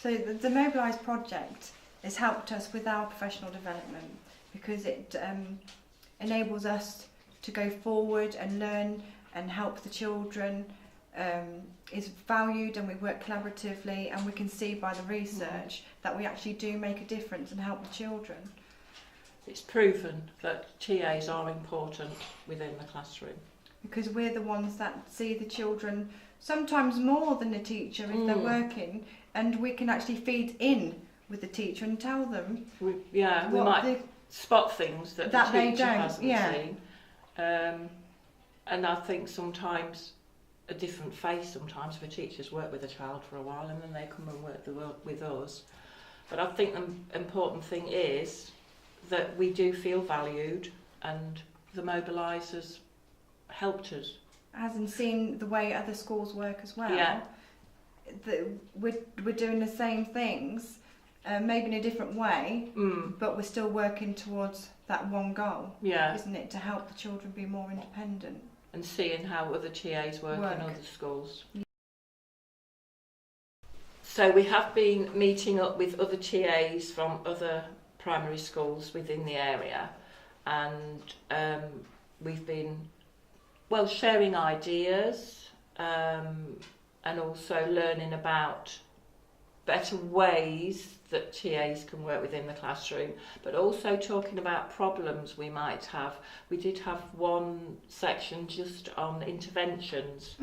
So the Mobilise project has helped us with our professional development because it enables us to go forward and learn and help the children. Is valued, and we work collaboratively, and we can see by the research that we actually do make a difference and help the children. It's proven that TAs are important within the classroom. Because we're the ones that see the children sometimes more than the teacher if they're working, and we can actually feed in with the teacher and tell them. We might spot things that the teacher hasn't seen. And I think sometimes a different face sometimes for teachers work with a child for a while and then they come and work with us. But I think the important thing is that we do feel valued, and the Mobilise has helped us. Hasn't seen the way other schools work as well. Yeah. We're doing the same things, maybe in a different way, but we're still working towards that one goal, isn't it? To help the children be more independent. And seeing how other TAs work in other schools. So we have been meeting up with other TAs from other primary schools within the area, and we've been sharing ideas and also learning about better ways that TAs can work within the classroom, but also talking about problems we might have. We did have one section just on interventions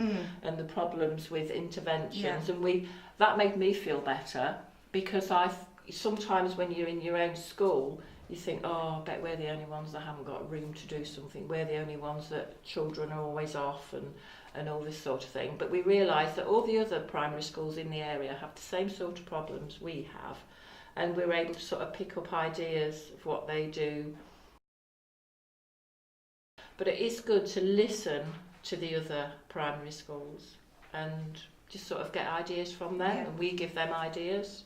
and the problems with interventions, and that made me feel better, because sometimes when you're in your own school you think, oh, I bet we're the only ones that haven't got room to do something, we're the only ones that children are always off and all this sort of thing. But we realised that all the other primary schools in the area have the same sort of problems we have, and we were able to sort of pick up ideas of what they do. But it is good to listen to the other primary schools and just sort of get ideas from them, and we give them ideas,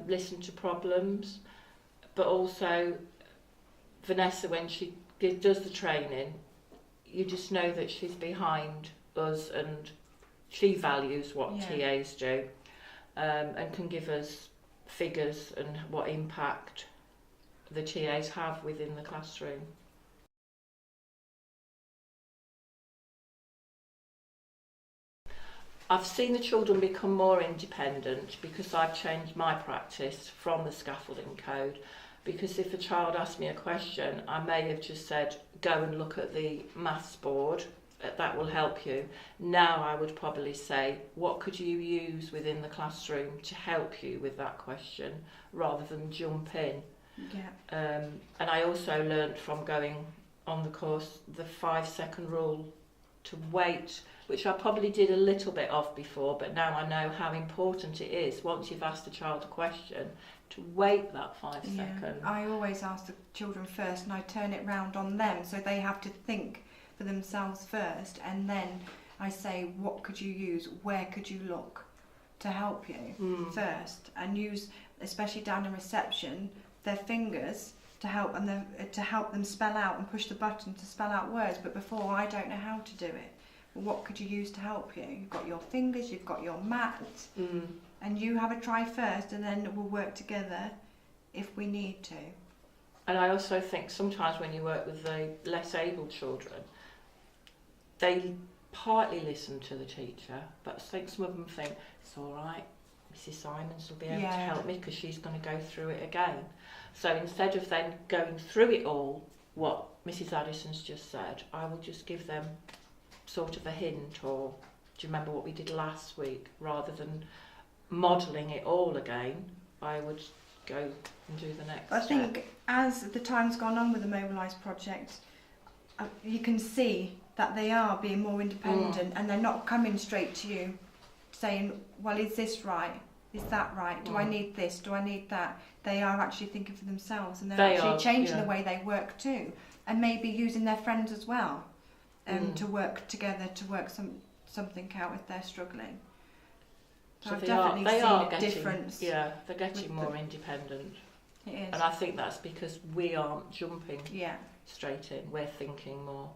listen to problems. But also Vanessa, when she does the training, you just know that she's behind us and she values what TAs do, and can give us figures and what impact the TAs have within the classroom. I've seen the children become more independent because I've changed my practice from the scaffolding code. Because if a child asked me a question, I may have just said, go and look at the maths board, that will help you. Now I would probably say, what could you use within the classroom to help you with that question, rather than jump in. And I also learnt from going on the course the 5-second rule to wait, which I probably did a little bit of before, but now I know how important it is, once you've asked the child a question, to wait that 5 seconds. I always ask the children first, and I turn it round on them, so they have to think for themselves first, and then I say, what could you use, where could you look to help you first, and use, especially down in reception, their fingers to help, and to help them spell out and push the button to spell out words. But before, I don't know how to do it. Well, what could you use to help you? You've got your fingers, you've got your mat, and you have a try first, and then we'll work together if we need to. And I also think sometimes when you work with the less able children, they partly listen to the teacher, but I think some of them think, it's all right, Mrs. Simons will be able to help me because she's going to go through it again. So instead of then going through it all, what Mrs. Addison's just said, I will just give them sort of a hint, or do you remember what we did last week? Rather than modelling it all again, I would go and do the next step. think as the time's gone on with the Mobilise project, you can see that they are being more independent, and they're not coming straight to you saying, well, is this right? Is that right? Do I need this? Do I need that? They are actually thinking for themselves, and they're actually changing the way they work too, and maybe using their friends as well to work together, to work something out if they're struggling. So I've definitely seen a difference. Yeah, they're getting more independent. It is. And I think that's because we aren't jumping straight in, we're thinking more.